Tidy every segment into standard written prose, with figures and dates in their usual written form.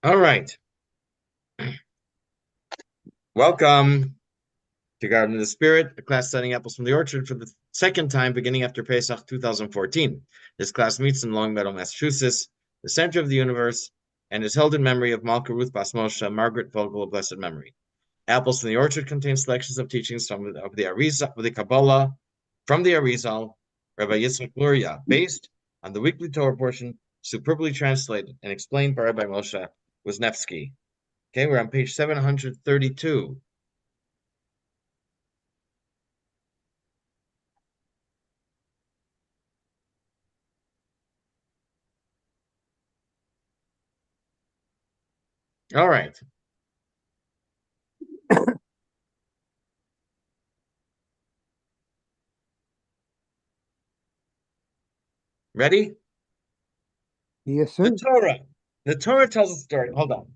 All right. Welcome to Garden of the Spirit, a class studying apples from the orchard for the second time beginning after Pesach 2014. This class meets in Longmeadow, Massachusetts, the center of the universe, and is held in memory of Malka Ruth Bas Moshe, Margaret Vogel of blessed memory. Apples from the Orchard contains selections of teachings from the Arizal, of the Kabbalah, from the Arizal, Rabbi Yitzchak Luria, based on the weekly Torah portion, superbly translated and explained by Rabbi Moshe Wisniewski. Okay, we're on page 732. All right. Ready? Yes, The sir. Torah. The Torah tells a story. Hold on.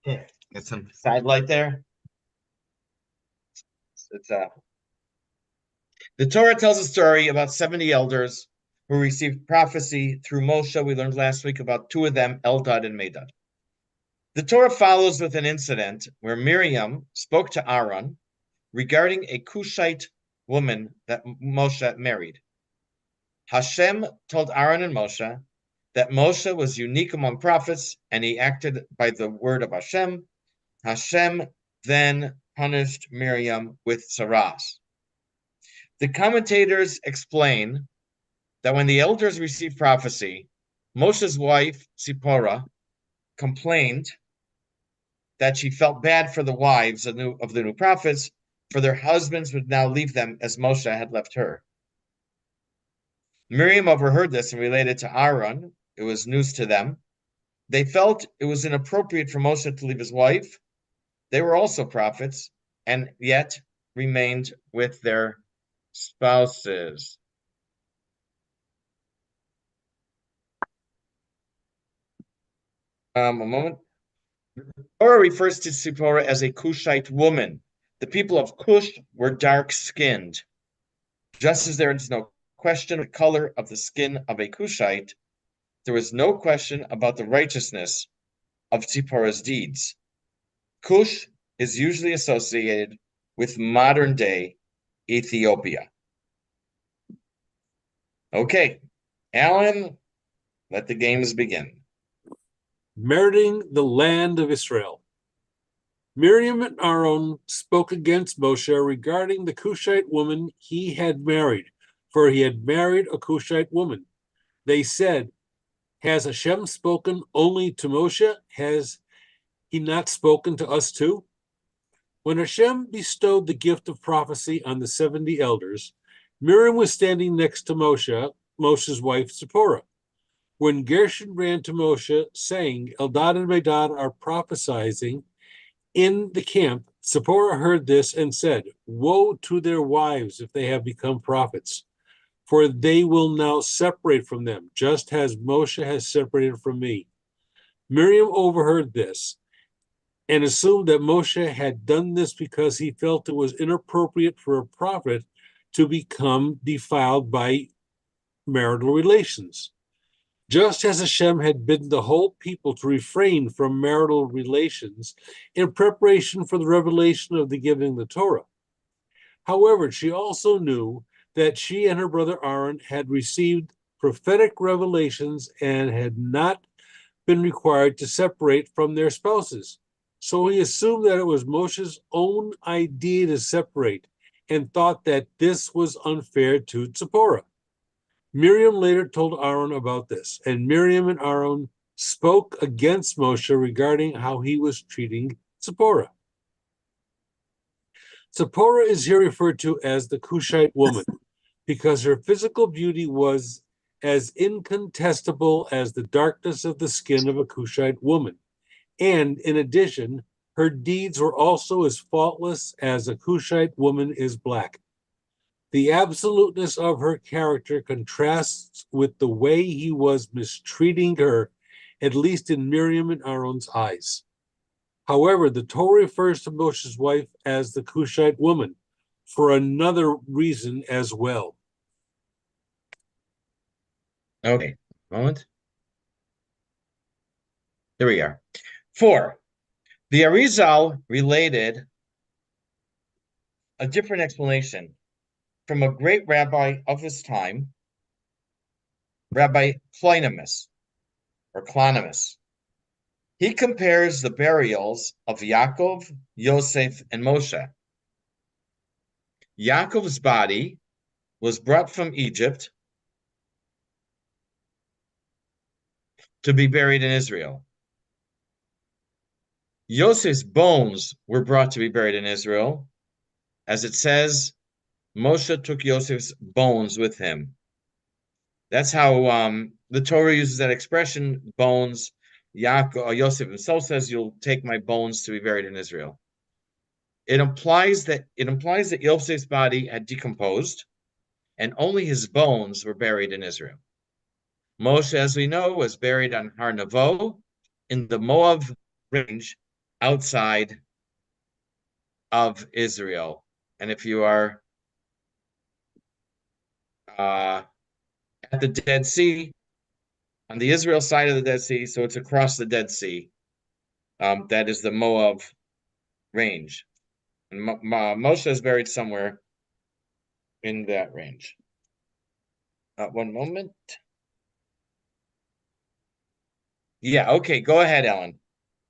Okay. Get some side light there. It's The Torah tells a story about 70 elders who received prophecy through Moshe. We learned last week about two of them, Eldad and Medad. The Torah follows with an incident where Miriam spoke to Aaron regarding a Cushite woman that Moshe married. Hashem told Aaron and Moshe that Moshe was unique among prophets and he acted by the word of Hashem. Hashem then punished Miriam with saras. The commentators explain that when the elders received prophecy, Moshe's wife, Zipporah, complained that she felt bad for the wives of the new prophets, for their husbands would now leave them as Moshe had left her. Miriam overheard this and related to Aaron. It was news to them. They felt it was inappropriate for Moshe to leave his wife. They were also prophets and yet remained with their spouses. A moment. Torah refers to Zipporah as a Cushite woman. The people of Cush were dark-skinned. Just as there is no question of the color of the skin of a Cushite, there is no question about the righteousness of Zipporah's deeds. Cush is usually associated with modern-day Ethiopia. Okay, Alan, let the games begin. Meriting the land of Israel. Miriam and Aaron spoke against Moshe regarding the Cushite woman he had married, for he had married a Cushite woman. They said, "Has Hashem spoken only to Moshe? Has he not spoken to us too?" When Hashem bestowed the gift of prophecy on the 70 elders, Miriam was standing next to Moshe's wife Zipporah. When Gershon ran to Moshe, saying, "Eldad and Medad are prophesying in the camp," Zipporah heard this and said, "Woe to their wives if they have become prophets, for they will now separate from them, just as Moshe has separated from me." Miriam overheard this and assumed that Moshe had done this because he felt it was inappropriate for a prophet to become defiled by marital relations. Just as Hashem had bidden the whole people to refrain from marital relations in preparation for the revelation of the giving of the Torah. However, she also knew that she and her brother Aaron had received prophetic revelations and had not been required to separate from their spouses. So he assumed that it was Moshe's own idea to separate and thought that this was unfair to Zipporah. Miriam later told Aaron about this, and Miriam and Aaron spoke against Moshe regarding how he was treating Zipporah. Zipporah is here referred to as the Cushite woman because her physical beauty was as incontestable as the darkness of the skin of a Cushite woman. And in addition, her deeds were also as faultless as a Cushite woman is black. The absoluteness of her character contrasts with the way he was mistreating her, at least in Miriam and Aaron's eyes. However, the Torah refers to Moshe's wife as the Cushite woman for another reason as well. Okay, moment. There we are. 4. The Arizal related a different explanation from a great rabbi of his time, Rabbi Clynemus or Clonimus. He compares the burials of Yaakov, Yosef, and Moshe. Yaakov's body was brought from Egypt to be buried in Israel. Yosef's bones were brought to be buried in Israel. As it says, Moshe took Yosef's bones with him. That's how the Torah uses that expression, bones. Yosef himself says, "You'll take my bones to be buried in Israel." It implies that Yosef's body had decomposed, and only his bones were buried in Israel. Moshe, as we know, was buried on Har Nevo in the Moab range outside of Israel. And if you are at the Dead Sea, on the Israel side of the Dead Sea, so it's across the Dead Sea, that is the Moab range. And Moshe is buried somewhere in that range. One moment. Yeah, okay, go ahead, Ellen.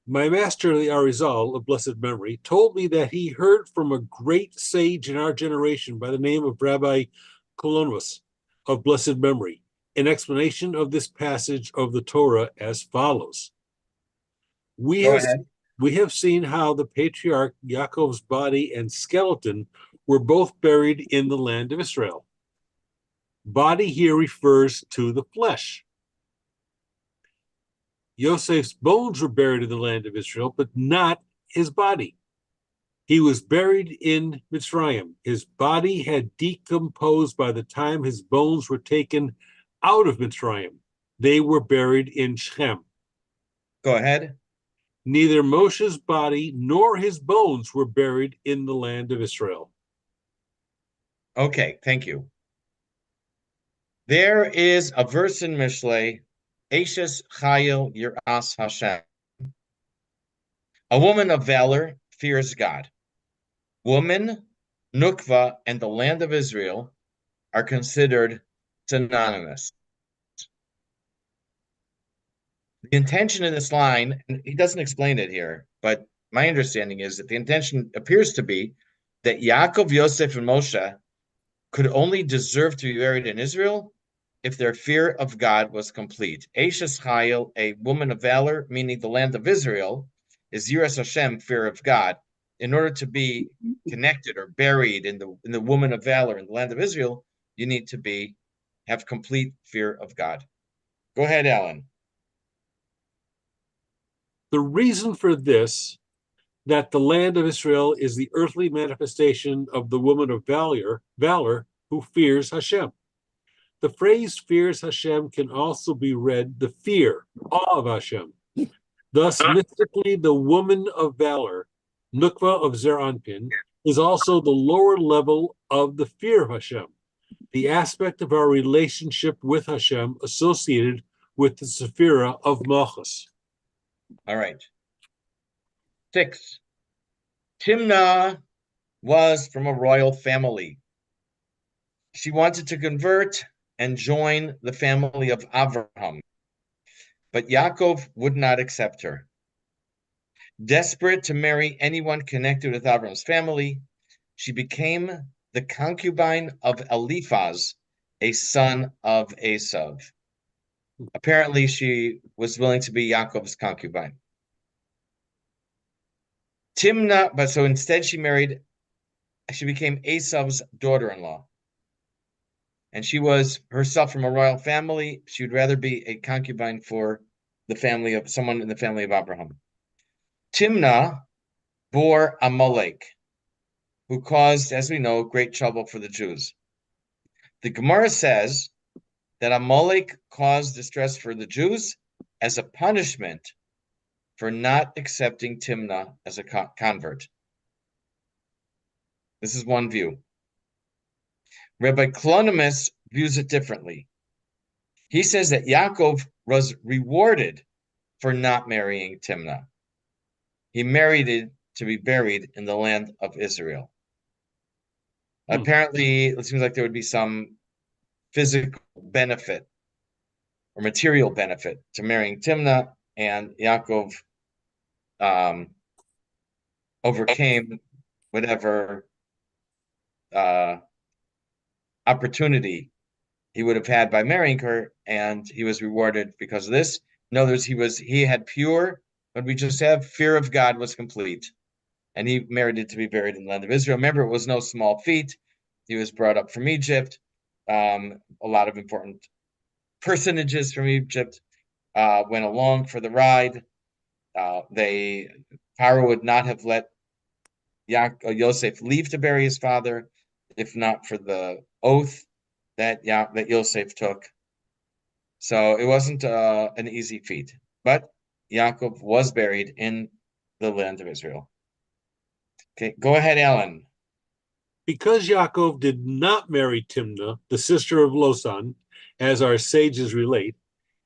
My master, the Arizal of blessed memory, told me that he heard from a great sage in our generation by the name of Rabbi Colonos of blessed memory, an explanation of this passage of the Torah as follows. We Go have, ahead. we have seen how the patriarch Yaakov's body and skeleton were both buried in the land of Israel. Body here refers to the flesh. Yosef's bones were buried in the land of Israel, but not his body. He was buried in Mitzrayim. His body had decomposed by the time his bones were taken out of Mitzrayim. They were buried in Shechem. Go ahead. Neither Moshe's body nor his bones were buried in the land of Israel. Okay, thank you. There is a verse in Mishlei, Ashes Chayil Yiras Hashem. A woman of valor fears God. Woman, Nukva, and the land of Israel are considered synonymous. The intention in this line, and he doesn't explain it here, but my understanding is that the intention appears to be that Yaakov, Yosef, and Moshe could only deserve to be buried in Israel if their fear of God was complete. Ashes Chayil, a woman of valor, meaning the land of Israel, is Yiras Hashem, fear of God. In order to be connected or buried in the woman of valor in the land of Israel, you need to have complete fear of God. Go ahead, Alan. The reason for this, that the land of Israel is the earthly manifestation of the woman of valor who fears Hashem. The phrase fears Hashem can also be read the fear, awe of Hashem. Thus, mystically, the woman of valor, Nukva of Zer Anpin, is also the lower level of the fear of Hashem, the aspect of our relationship with Hashem associated with the Sephira of Malchus. All right. 6. Timnah was from a royal family. She wanted to convert and join the family of Avraham, but Yaakov would not accept her. Desperate to marry anyone connected with Avram's family, she became the concubine of Eliphaz, a son of Esav. Apparently, she was willing to be Yaakov's concubine. Timnah, but so instead she became Esav's daughter-in-law. And she was herself from a royal family. She would rather be a concubine for the family of someone in the family of Abraham. Timnah bore Amalek, who caused, as we know, great trouble for the Jews. The Gemara says that Amalek caused distress for the Jews as a punishment for not accepting Timnah as a convert. This is one view. Rabbi Clonimus views it differently. He says that Yaakov was rewarded for not marrying Timnah. He married it to be buried in the land of Israel. Apparently, it seems like there would be some physical benefit or material benefit to marrying Timnah, and Yaakov overcame whatever opportunity he would have had by marrying her, and he was rewarded because of this. In other words, he had pure, what we just have, fear of God was complete, and he merited to be buried in the land of Israel. Remember, it was no small feat. He was brought up from Egypt. A lot of important personages from Egypt went along for the ride. Pharaoh would not have let Yosef leave to bury his father if not for the oath that Yosef took. So it wasn't an easy feat, but Yaakov was buried in the land of Israel. Okay, go ahead, Alan. Because Yaakov did not marry Timnah, the sister of Lotan, as our sages relate,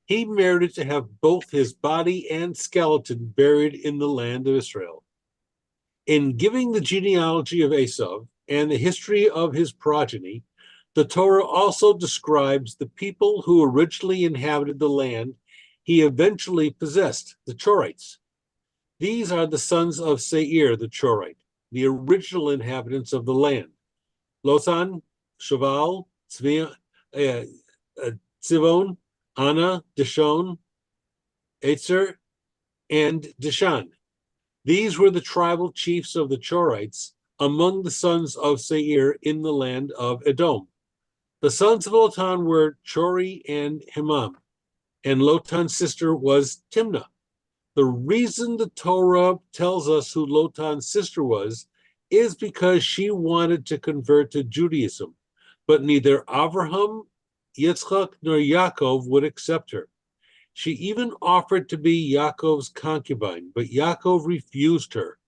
he merited to have both his body and skeleton buried in the land of Israel. In giving the genealogy of Esau and the history of his progeny, the Torah also describes the people who originally inhabited the land he eventually possessed, the Chorites. These are the sons of Seir, the Chorite, the original inhabitants of the land: Lotan, Shoval, Tzivon, Anna, Dishon, Etzer, and Dishan. These were the tribal chiefs of the Chorites among the sons of Seir in the land of Edom. The sons of Lotan were Chori and Hemam, and Lotan's sister was Timnah. The reason the Torah tells us who Lotan's sister was is because she wanted to convert to Judaism, but neither Avraham, Yitzchak, nor Yaakov would accept her. She even offered to be Yaakov's concubine, but Yaakov refused her.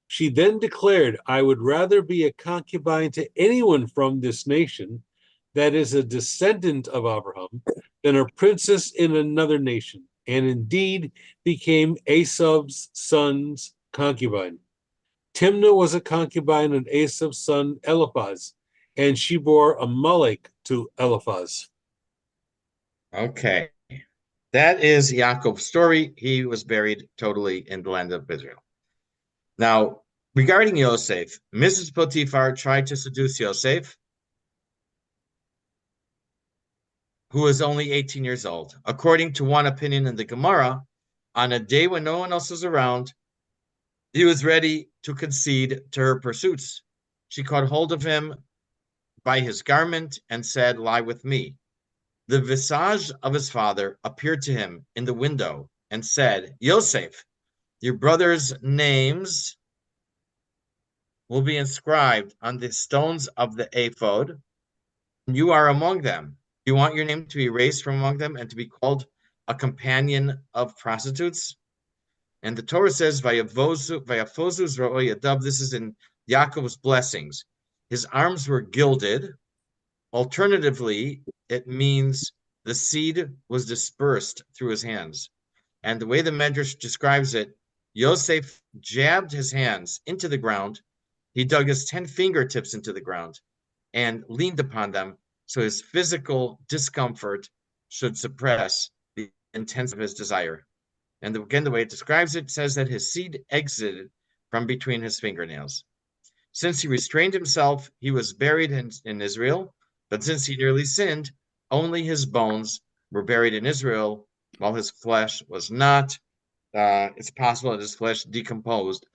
She then declared, "I would rather be a concubine to anyone from this nation that is a descendant of Abraham than a princess in another nation," and indeed became Esau's son's concubine. Timnah was a concubine of Esau's son Eliphaz, and she bore Amalek to Eliphaz. Okay. That is Yaakov's story. He was buried totally in the land of Israel. Now, regarding Yosef, Mrs. Potiphar tried to seduce Yosef, who was only 18 years old. According to one opinion in the Gemara, on a day when no one else was around, he was ready to concede to her pursuits. She caught hold of him by his garment and said, "Lie with me." The visage of his father appeared to him in the window and said, "Yosef, your brothers' names will be inscribed on the stones of the ephod. You are among them. You want your name to be erased from among them and to be called a companion of prostitutes?" And the Torah says, "Vayafozu zro'o yadav." This is in Yaakov's blessings. His arms were gilded. Alternatively, it means the seed was dispersed through his hands. And the way the Medrash describes it, Yosef jabbed his hands into the ground. He dug his 10 fingertips into the ground and leaned upon them so his physical discomfort should suppress the intensity of his desire. And again, the way it describes it says that his seed exited from between his fingernails. Since he restrained himself, he was buried in Israel. But since he nearly sinned, only his bones were buried in Israel, while his flesh was not. It's possible that his flesh decomposed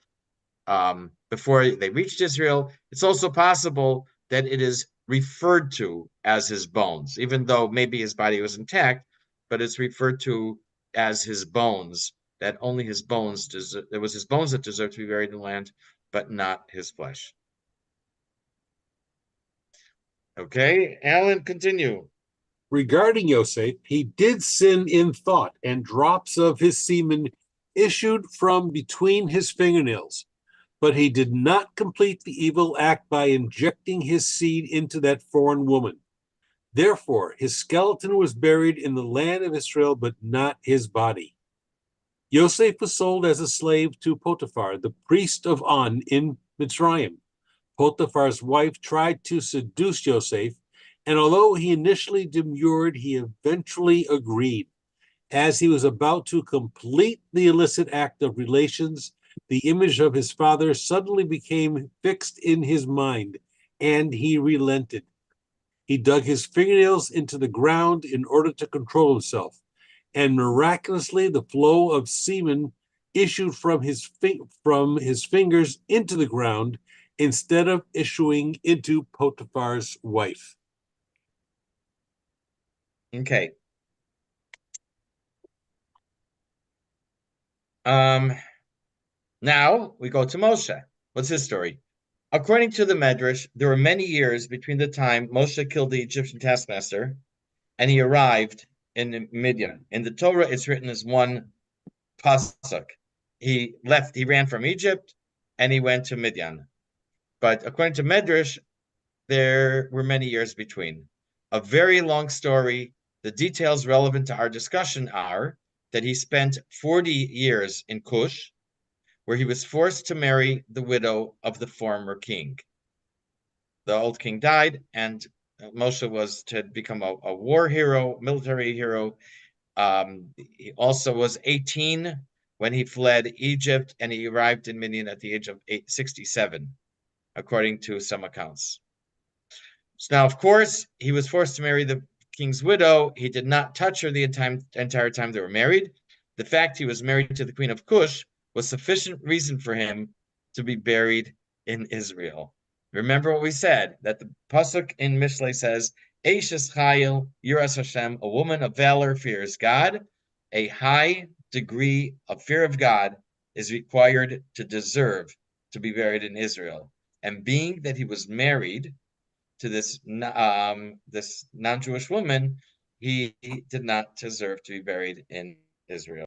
before they reached Israel. It's also possible that it is referred to as his bones, even though maybe his body was intact, but it's referred to as his bones, that only his bones, it was his bones that deserved to be buried in the land, but not his flesh. Okay, Alan, continue. Regarding Yosef, he did sin in thought, and drops of his semen issued from between his fingernails. But he did not complete the evil act by injecting his seed into that foreign woman. Therefore, his skeleton was buried in the land of Israel, but not his body. Yosef was sold as a slave to Potiphar, the priest of On in Mitzrayim. Potiphar's wife tried to seduce Yosef, and although he initially demurred, he eventually agreed. As he was about to complete the illicit act of relations, the image of his father suddenly became fixed in his mind, and he relented. He dug his fingernails into the ground in order to control himself, and miraculously the flow of semen issued from his fingers into the ground instead of issuing into Potiphar's wife. Okay. Now we go to Moshe. What's his story? According to the Medrash, there were many years between the time Moshe killed the Egyptian taskmaster and he arrived in Midian. In the Torah, it's written as one pasuk. He ran from Egypt and he went to Midian. But according to Medrash, there were many years between. A very long story. The details relevant to our discussion are that he spent 40 years in Cush, where he was forced to marry the widow of the former king. The old king died, and Moshe was to become a war hero, military hero. He also was 18 when he fled Egypt, and he arrived in Midian at the age of 67, according to some accounts. So now, of course, he was forced to marry the king's widow. He did not touch her the entire time they were married. The fact he was married to the queen of Cush was sufficient reason for him to be buried in Israel. Remember what we said, that the pasuk in Mishlei says, Eishes Chayil, Yiras Hashem, a woman of valor fears God. A high degree of fear of God is required to deserve to be buried in Israel. And being that he was married to this non-Jewish woman, he did not deserve to be buried in Israel.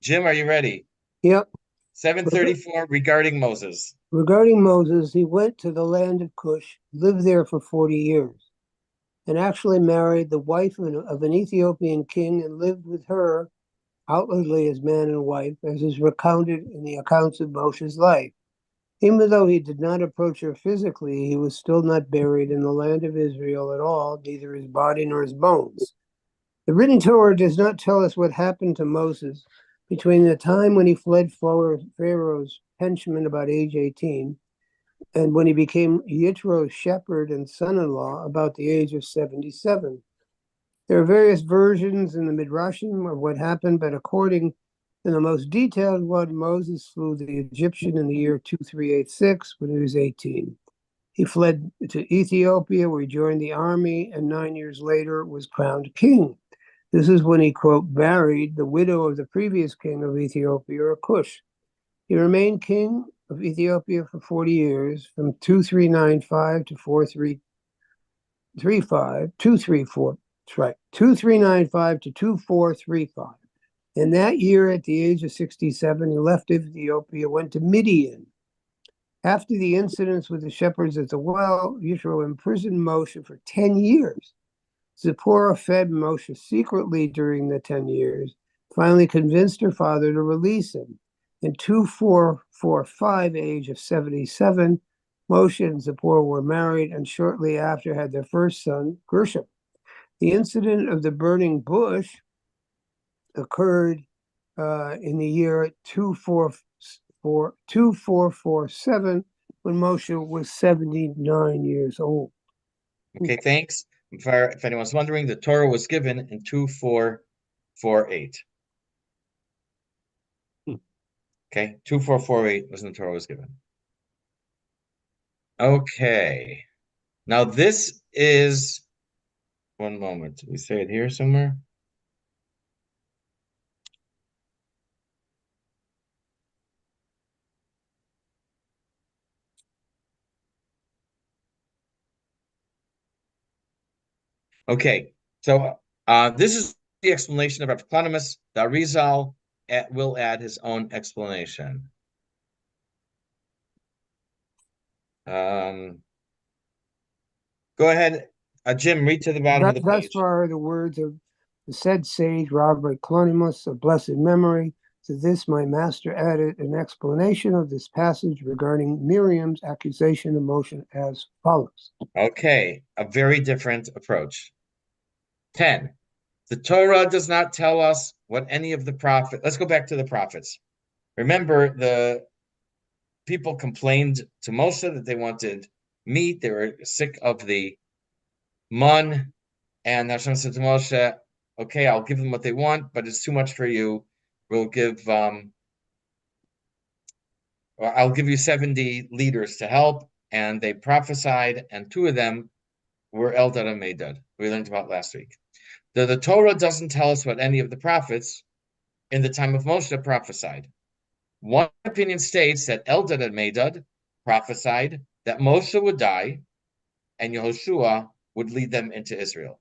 Jim, are you ready? Yep. 734 regarding Moses. Regarding Moses, he went to the land of Cush, lived there for 40 years, and actually married the wife of an Ethiopian king and lived with her outwardly as man and wife, as is recounted in the accounts of Moshe's life. Even though he did not approach her physically, he was still not buried in the land of Israel at all, neither his body nor his bones. The written Torah does not tell us what happened to Moses between the time when he fled Pharaoh's henchman about age 18 and when he became Yitro's shepherd and son-in-law about the age of 77. There are various versions in the Midrashim of what happened, but according to the most detailed one, Moses slew the Egyptian in the year 2386 when he was 18. He fled to Ethiopia, where he joined the army, and 9 years later was crowned king. This is when he, quote, married the widow of the previous king of Ethiopia, or Cush. He remained king of Ethiopia for 40 years, from 2395 to 2395 to 2435. In that year, at the age of 67, he left Ethiopia, went to Midian. After the incidents with the shepherds at the well, Yitro imprisoned Moshe for 10 years. Zipporah fed Moshe secretly during the 10 years, finally convinced her father to release him. In 2445, age of 77, Moshe and Zipporah were married and shortly after had their first son, Gershom. The incident of the burning bush occurred in the year 2447 when Moshe was 79 years old. Okay, thanks. If anyone's wondering, the Torah was given in 2448. Okay, 2448 was when the Torah was given. Okay. Now this is, one moment, we say it here somewhere? Okay, so this is the explanation of Epiclonimus. The Arizal will add his own explanation. Go ahead, Jim, read to the bottom of the Thus page. far are the words of the said sage Rabbi Clonimus of blessed memory. To this my master added an explanation of this passage regarding Miriam's accusation of Moshe as follows. Okay, a very different approach. 10. The Torah does not tell us what any of the prophets. Let's go back to the prophets. Remember, the people complained to Moshe that they wanted meat. They were sick of the mun. And Hashem said to Moshe, okay, I'll give them what they want, but it's too much for you. We'll give, I'll give you 70 leaders to help. And they prophesied, and 2 of them were Eldad and Medad. We learned about last week. The Torah doesn't tell us what any of the prophets in the time of Moshe prophesied. One opinion states that Eldad and Medad prophesied that Moshe would die and Yehoshua would lead them into Israel.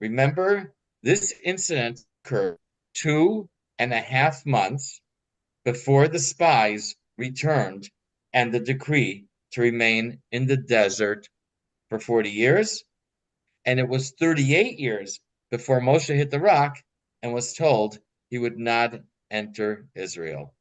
Remember, this incident occurred 2.5 months before the spies returned and the decree to remain in the desert for 40 years. And it was 38 years before Moshe hit the rock and was told he would not enter Israel.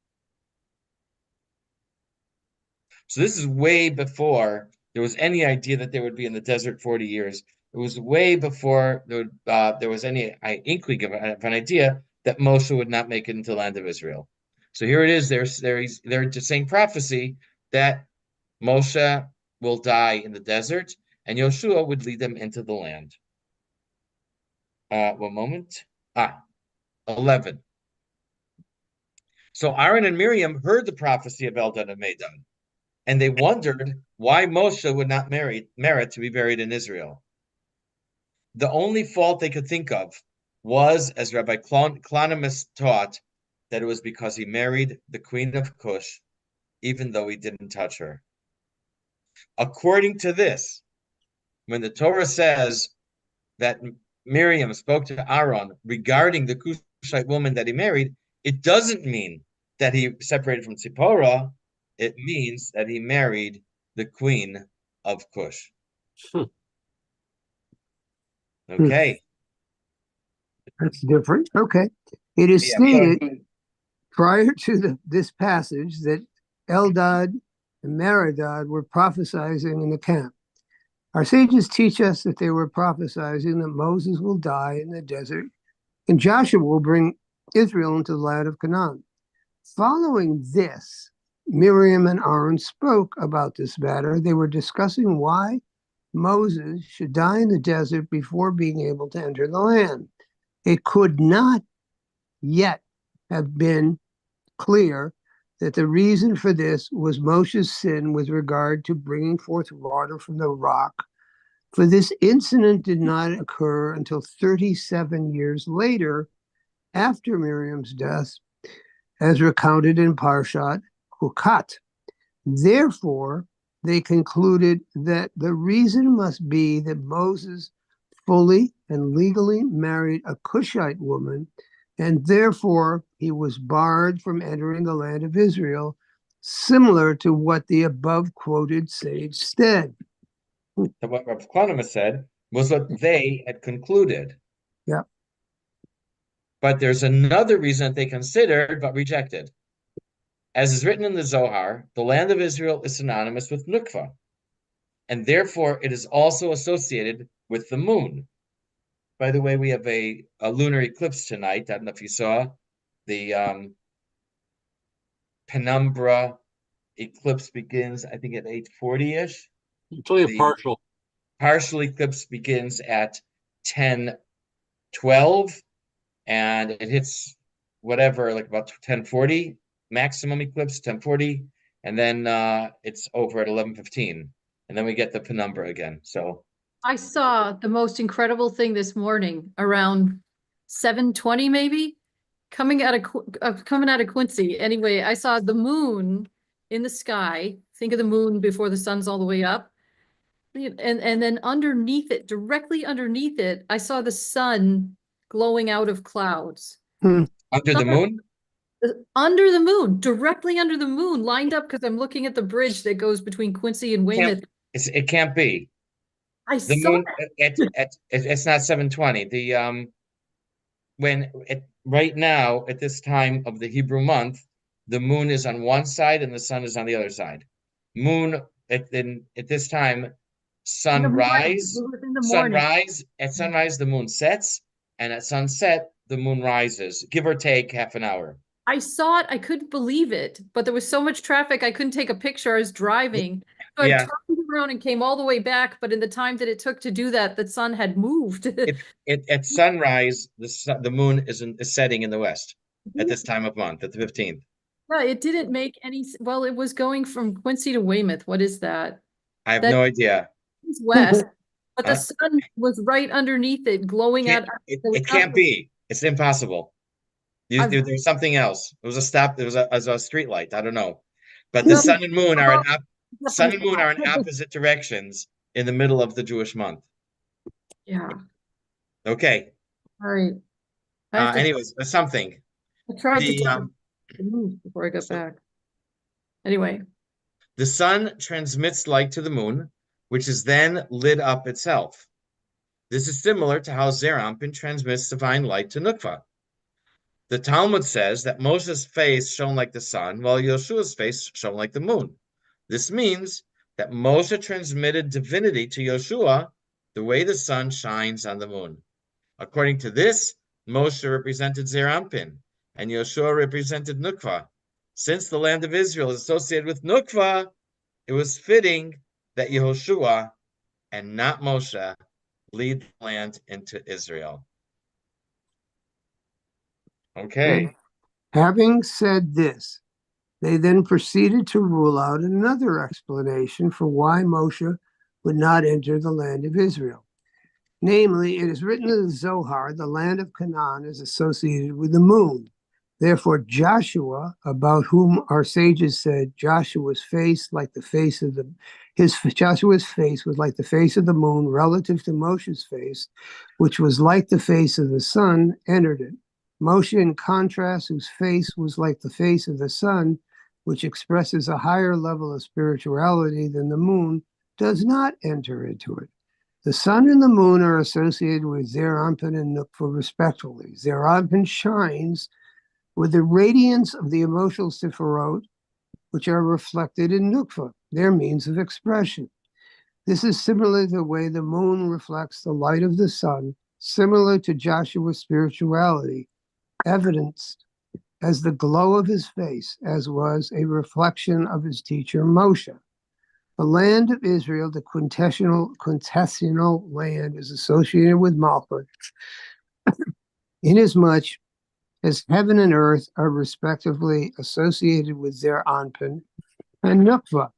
So this is way before there was any idea that they would be in the desert 40 years. It was way before there was any inkling of an idea that Moshe would not make it into the land of Israel. So here it is. They're just saying prophecy that Moshe will die in the desert and Yoshua would lead them into the land. One moment. 11. So Aaron and Miriam heard the prophecy of Eldad and Medad, and they wondered why Moshe would not merit to be buried in Israel. The only fault they could think of was, as Rabbi Clonimus taught, that it was because he married the queen of Cush, even though he didn't touch her. According to this, when the Torah says that Miriam spoke to Aaron regarding the Cushite woman that he married, it doesn't mean that he separated from Tzipporah. It means that he married the queen of Cush. Okay. That's different. Okay. It is stated prior to this passage that Eldad and Merodad were prophesying in the camp. Our sages teach us that they were prophesying that Moses will die in the desert and Joshua will bring Israel into the land of Canaan. Following this, Miriam and Aaron spoke about this matter. They were discussing why Moses should die in the desert before being able to enter the land. It could not yet have been clear that the reason for this was Moshe's sin with regard to bringing forth water from the rock. For this incident did not occur until 37 years later, after Miriam's death, as recounted in Parshat Hukat. Therefore, they concluded that the reason must be that Moses fully and legally married a Cushite woman, and therefore he was barred from entering the land of Israel, similar to what the above quoted sage said. So what Rav Clonimus said was what they had concluded. Yeah. But there's another reason that they considered but rejected. As is written in the Zohar, the land of Israel is synonymous with Nukva, and therefore it is also associated with the moon. By the way, we have a lunar eclipse tonight. I don't know if you saw the penumbra eclipse begins, I think, at 8:40-ish. It's only a partial. Partial eclipse begins at 10:12, and it hits whatever, like about 10:40. Maximum eclipse 10:40, and then it's over at 11:15, and then we get the penumbra again. So I saw the most incredible thing this morning around 7:20 maybe, coming out of Quincy. Anyway, I saw the moon in the sky. Think of the moon before the sun's all the way up. And then underneath it, directly underneath it, I saw the sun glowing out of clouds. Under the moon? Under the moon, directly under the moon, lined up because I'm looking at the bridge that goes between Quincy and Weymouth. It can't be. I The saw moon it's not 7:20. Right now at this time of the Hebrew month, the moon is on one side and the sun is on the other side. Moon at this time, in the morning. It was in the morning. sunrise the moon sets, and at sunset the moon rises, give or take half an hour. I saw it. I couldn't believe it, but there was so much traffic. I couldn't take a picture. I was driving. So I Yeah, turned around and came all the way back. But in the time that it took to do that, the sun had moved. at sunrise the moon is setting in the west at this time of month at the 15th. Yeah, it didn't make well, it was going from Quincy to Weymouth. What is that? I have That no idea. is west, but the Uh, sun was right underneath it, glowing can't, at there was it can't nothing. be. It's impossible. I've There's something else. It was a stop. There was a street light. I don't know. But the no, sun and moon are in opposite directions in the middle of the Jewish month. yeah. Okay. All right. I have to Anyways, something. I tried to The tell to move before I got so back. Anyway, the sun transmits light to the moon, which is then lit up itself. This is similar to how Zeir Anpin transmits divine light to Nukva. The Talmud says that Moses' face shone like the sun, while Yeshua's face shone like the moon. This means that Moshe transmitted divinity to Yeshua the way the sun shines on the moon. According to this, Moshe represented Zeir Anpin, and Yeshua represented Nukva. Since the land of Israel is associated with Nukva, it was fitting that Yehoshua and not Moshe lead the land into Israel. Okay. Having said this, they then proceeded to rule out another explanation for why Moshe would not enter the land of Israel. Namely, it is written in the Zohar, the land of Canaan is associated with the moon. Therefore, Joshua, about whom our sages said Joshua's face was like the face of the moon relative to Moshe's face, which was like the face of the sun, entered it. Moshe, in contrast, whose face was like the face of the sun, which expresses a higher level of spirituality than the moon, does not enter into it. The sun and the moon are associated with Zeir Anpin and Nukva respectively. Zeir Anpin shines with the radiance of the emotional sephirot, which are reflected in Nukva, their means of expression. This is similar to the way the moon reflects the light of the sun, similar to Joshua's spirituality, evidenced as the glow of his face, as was a reflection of his teacher Moshe. The land of Israel, the quintessential land, is associated with Malchut, inasmuch as heaven and earth are respectively associated with Zeir Anpin and Nukva.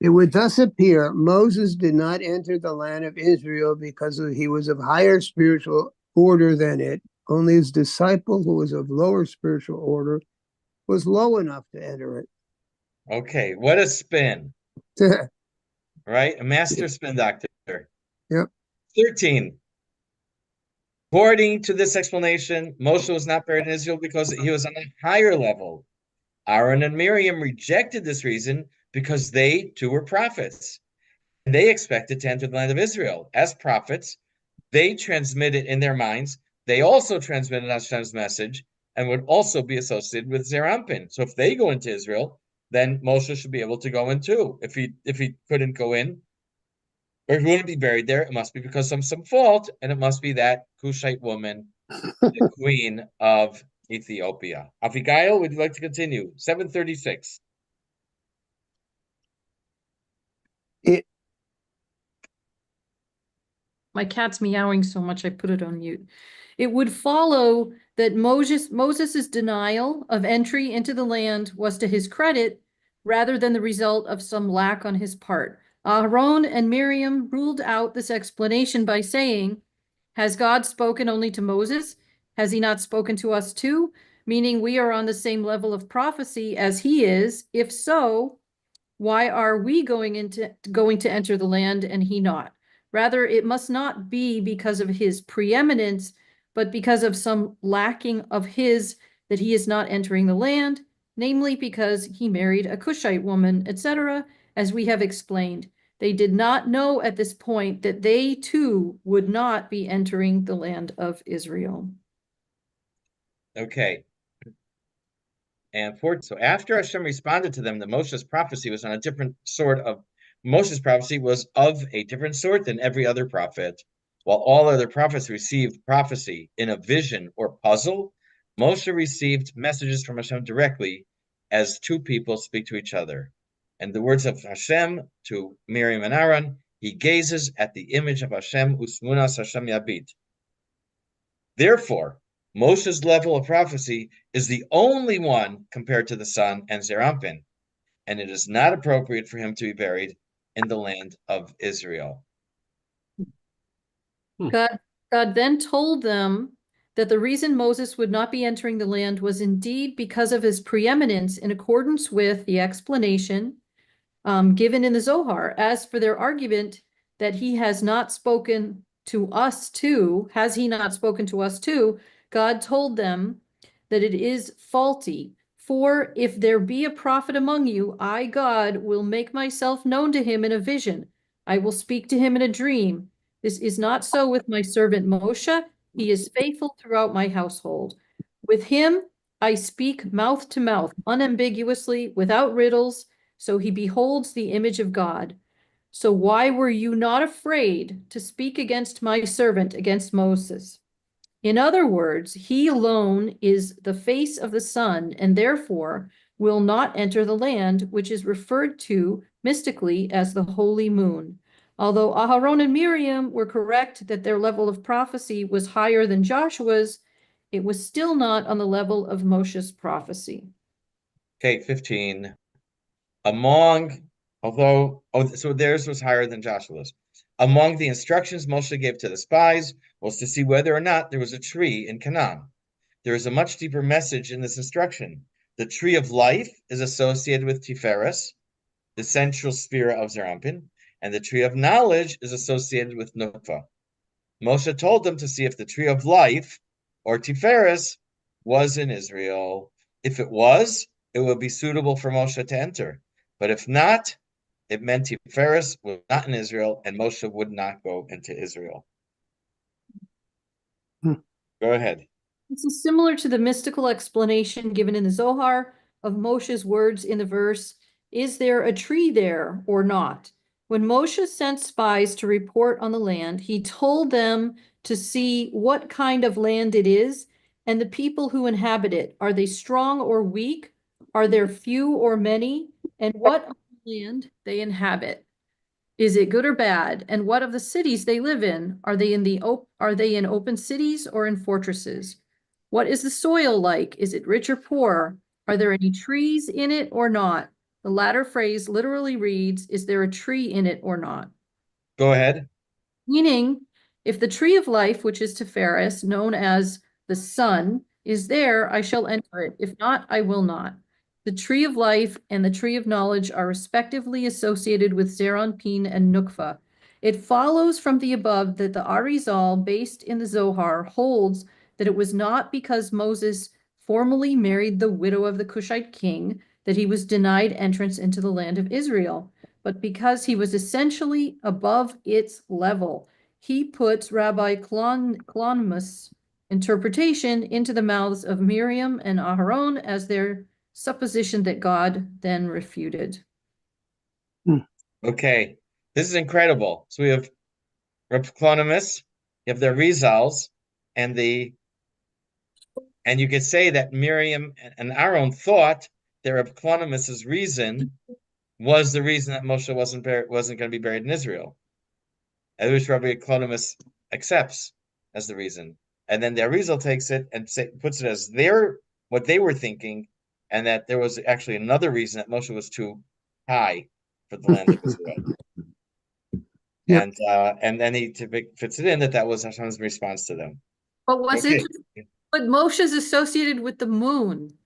It would thus appear Moses did not enter the land of Israel because he was of higher spiritual order than it. Only his disciple, who was of lower spiritual order, was low enough to enter it. Okay, what a spin, right? A master spin doctor. Yep. 13. According to this explanation, Moshe was not buried in Israel because he was on a higher level. Aaron and Miriam rejected this reason because they too were prophets. And they expected to enter the land of Israel. As prophets, they transmitted in their minds, they also transmitted Hashem's message and would also be associated with Zeir Anpin. So if they go into Israel, then Moshe should be able to go in too. If he couldn't go in, or if he wouldn't be buried there, it must be because of some fault, and it must be that Cushite woman, the queen of Ethiopia. Abigail, would you like to continue? 736. my cat's meowing so much I put it on mute. It would follow that Moses's denial of entry into the land was to his credit rather than the result of some lack on his part. Aaron and Miriam ruled out this explanation by saying, has God spoken only to Moses? Has he not spoken to us too? Meaning we are on the same level of prophecy as he is. If so, why are we going to enter the land and he not? Rather, it must not be because of his preeminence, but because of some lacking of his that he is not entering the land, namely because he married a Cushite woman, etc., as we have explained. They did not know at this point that they too would not be entering the land of Israel. Okay. And so after Hashem responded to them, Moshe's prophecy was a different sort than every other prophet. While all other prophets received prophecy in a vision or puzzle, Moshe received messages from Hashem directly as two people speak to each other. And the words of Hashem to Miriam and Aaron, he gazes at the image of Hashem, Usmunas Hashem Yabit. Therefore, Moshe's level of prophecy is the only one compared to the son and Zerampin, and it is not appropriate for him to be buried in the land of Israel. God then told them that the reason Moses would not be entering the land was indeed because of his preeminence in accordance with the explanation given in the Zohar. As for their argument that he has not spoken to us too, God told them that it is faulty. For if there be a prophet among you, I, God, will make myself known to him in a vision. I will speak to him in a dream. This is not so with my servant Moshe. He is faithful throughout my household. With him, I speak mouth to mouth, unambiguously, without riddles, so he beholds the image of God. So why were you not afraid to speak against my servant, against Moses? In other words, he alone is the face of the sun, and therefore will not enter the land, which is referred to mystically as the holy moon. Although Aharon and Miriam were correct that their level of prophecy was higher than Joshua's, it was still not on the level of Moshe's prophecy. Okay, 15. So theirs was higher than Joshua's. Among the instructions Moshe gave to the spies was to see whether or not there was a tree in Canaan. There is a much deeper message in this instruction. The tree of life is associated with Tiferes, the central sphere of Zerampin, and the tree of knowledge is associated with Nukva. Moshe told them to see if the tree of life, or Tiferes, was in Israel. If it was, it would be suitable for Moshe to enter. But if not, it meant Tiferes was not in Israel, and Moshe would not go into Israel. Go ahead. This is similar to the mystical explanation given in the Zohar of Moshe's words in the verse, "Is there a tree there or not?" When Moshe sent spies to report on the land, he told them to see what kind of land it is and the people who inhabit it. Are they strong or weak? Are there few or many? And what land they inhabit? Is it good or bad? And what of the cities they live in? Are they in open cities or in fortresses? What is the soil like? Is it rich or poor? Are there any trees in it or not? The latter phrase literally reads, "Is there a tree in it or not?" Go ahead. Meaning, if the tree of life, which is Tiferes, known as the sun, is there, I shall enter it. If not, I will not. The tree of life and the tree of knowledge are respectively associated with Zeranpin and Nukva. It follows from the above that the Arizal, based in the Zohar, holds that it was not because Moses formally married the widow of the Cushite king that he was denied entrance into the land of Israel, but because he was essentially above its level. He puts Rabbi Klonmus' interpretation into the mouths of Miriam and Aharon as their supposition that God then refuted. Okay, this is incredible. So we have Reb Klonimus, you have the Rizals, and you could say that Miriam and Aaron thought that Reb Klonimus's reason was the reason that Moshe wasn't going to be buried in Israel, which Rabbi Klonimus accepts as the reason. And then the Arizal takes it and puts it as what they were thinking, and that there was actually another reason that Moshe was too high for the land of Israel. Yep. And then he fits it in that was Hashem's response to them. But what's interesting, but Moshe's associated with the moon.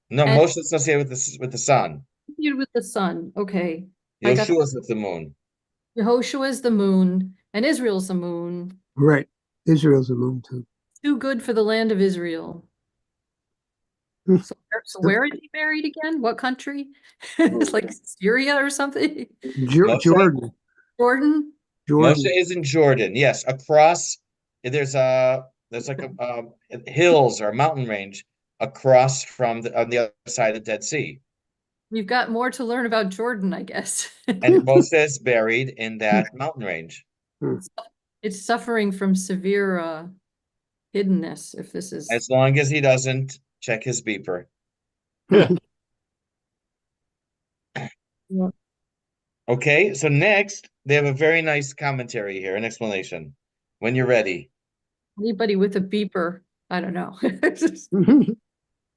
No, Moshe is associated with the sun. With the sun, okay. Yeshua is with the moon. Yehoshua is the moon, and Israel's the moon. Right, Israel's the moon too. Too good for the land of Israel. So So where is he buried again? What country? It's like Syria or something? Moshe? Jordan. Jordan? Moshe Jordan. is in Jordan. Yes, across there's like hills or a mountain range across from on the other side of the Dead Sea. You've got more to learn about Jordan, I guess. And Moshe is buried in that mountain range. It's suffering from severe hiddenness, if this is. As long as he doesn't check his beeper. Yeah. Okay, so next they have a very nice commentary here, an explanation. When you're ready. Anybody with a beeper, I don't know.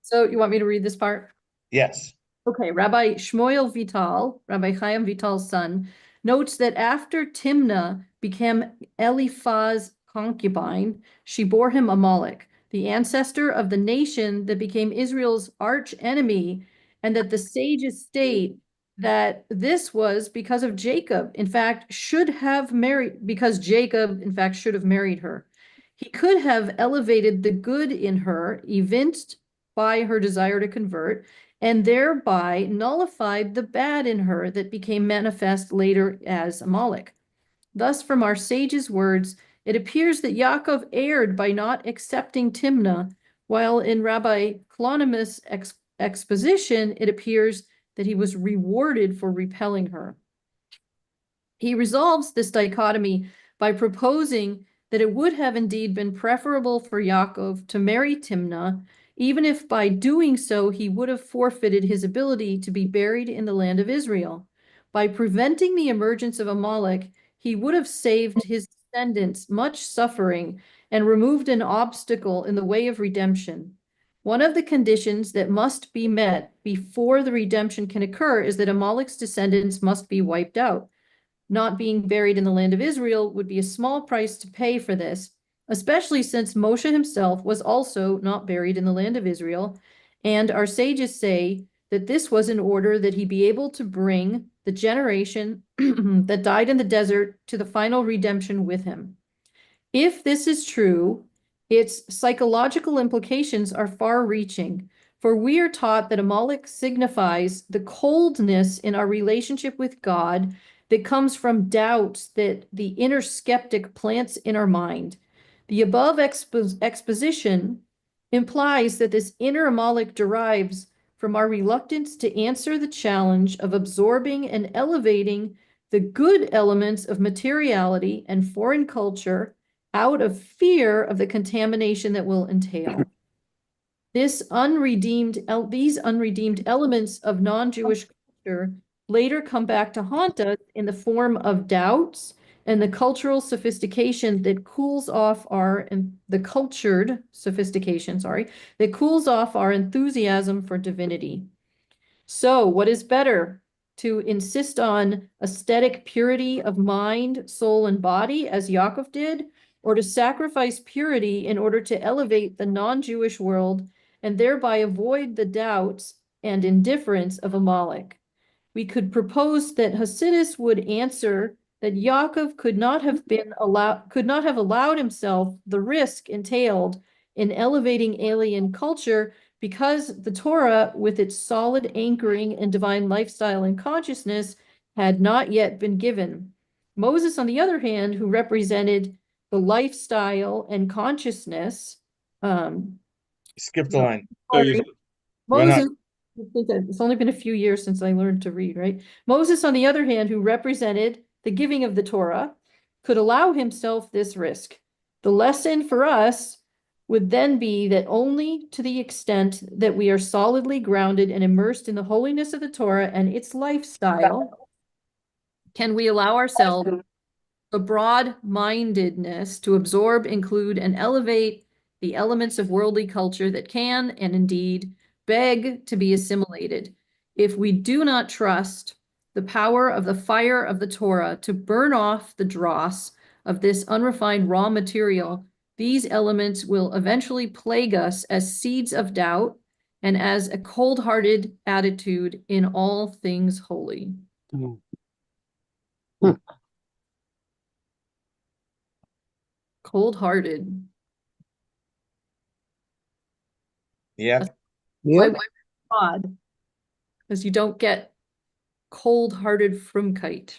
So you want me to read this part? Yes. Okay, Rabbi Shmuel Vital, Rabbi Chaim Vital's son, notes that after Timnah became Eliphaz's concubine, she bore him Amalek, the ancestor of the nation that became Israel's arch enemy, and that the sages state that this was because of Jacob, in fact, because Jacob, in fact, should have married her. He could have elevated the good in her, evinced by her desire to convert, and thereby nullified the bad in her that became manifest later as Amalek. Thus, from our sages' words, it appears that Yaakov erred by not accepting Timnah, while in Rabbi Clonimus' exposition, it appears that he was rewarded for repelling her. He resolves this dichotomy by proposing that it would have indeed been preferable for Yaakov to marry Timnah, even if by doing so he would have forfeited his ability to be buried in the land of Israel. By preventing the emergence of Amalek, he would have saved his descendants much suffering and removed an obstacle in the way of redemption. One of the conditions that must be met before the redemption can occur is that Amalek's descendants must be wiped out. Not being buried in the land of Israel would be a small price to pay for this, especially since Moshe himself was also not buried in the land of Israel. And our sages say that this was in order that he be able to bring the generation that died in the desert to the final redemption with him. If this is true, its psychological implications are far-reaching, for we are taught that Amalek signifies the coldness in our relationship with God that comes from doubts that the inner skeptic plants in our mind. The above exposition implies that this inner Amalek derives from our reluctance to answer the challenge of absorbing and elevating the good elements of materiality and foreign culture out of fear of the contamination that will entail. These unredeemed elements of non-Jewish culture later come back to haunt us in the form of doubts and the cultural sophistication that cools off the cultured sophistication, that cools off our enthusiasm for divinity. So, what is better? To insist on aesthetic purity of mind, soul, and body, as Yaakov did, or to sacrifice purity in order to elevate the non-Jewish world and thereby avoid the doubts and indifference of Amalek? We could propose that Hasidus would answer that Yaakov could not have allowed himself the risk entailed in elevating alien culture because the Torah, with its solid anchoring in divine lifestyle and consciousness, had not yet been given. Moses, on the other hand, who represented the lifestyle and consciousness, Skip the line. So you, Moses, it's only been a few years since I learned to read, right? Moses, on the other hand, who represented the giving of the Torah, could allow himself this risk. The lesson for us would then be that only to the extent that we are solidly grounded and immersed in the holiness of the Torah and its lifestyle can we allow ourselves a broad-mindedness to absorb, include, and elevate the elements of worldly culture that can, and indeed, beg to be assimilated. If we do not trust the power of the fire of the Torah to burn off the dross of this unrefined raw material, these elements will eventually plague us as seeds of doubt and as a cold-hearted attitude in all things holy. Cold-hearted. Yeah. Yeah. odd. Because you don't get cold-hearted Frumkite.